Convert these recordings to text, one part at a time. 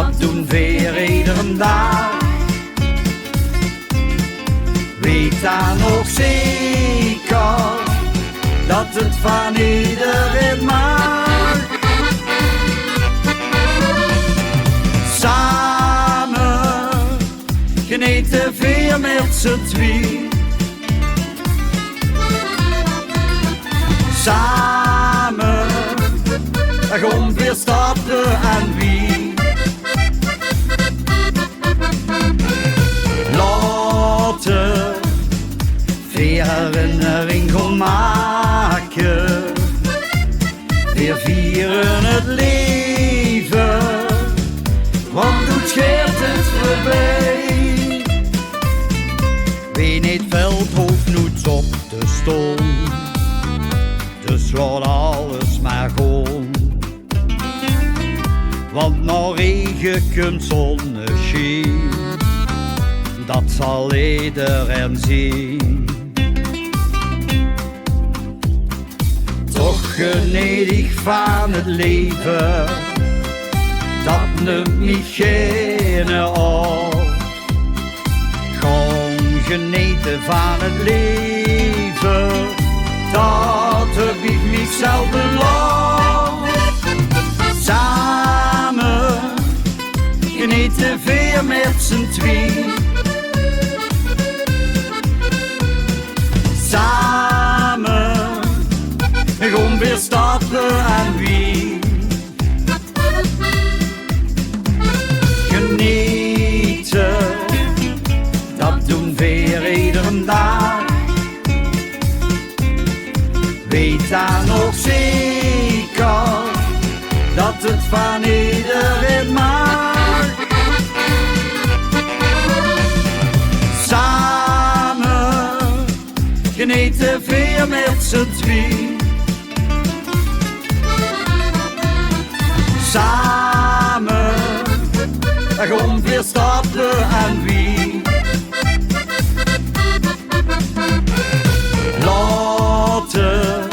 dat doen weer iedere dag. Weet dan nog zeker, dat het van iedereen mag. Samen genieten veel met z'n twee. Samen gaan weer stappen aan wie. Laten weer herinnering gaan maken. We vieren het leven, want doet scheert het voorbij. Wie niet veld hoeft nooit op te staan, dus laat alles maar gaan. Want na regen komt zonneschijn, dat zal iedereen zien. Toch geniet ik van het leven, dat neemt me geen af. Gewoon genieten van het leven, dat heb ik mezelf beloofd. Samen genieten weer met z'n twee. Samen gaan weer stappen aan wie. Genieten, dat doen weer iedere dag. Weet dan nog zeker, dat het van iedereen mag. Samen genieten veel met z'n twee. Samen gaan weer stappen aan wie. Laten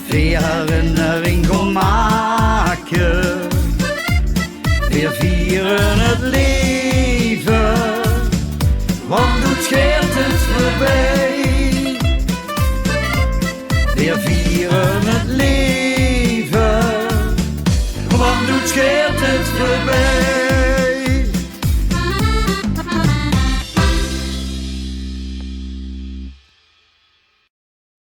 weer herinnering gaan maken. We vieren het leven, want doet scheert het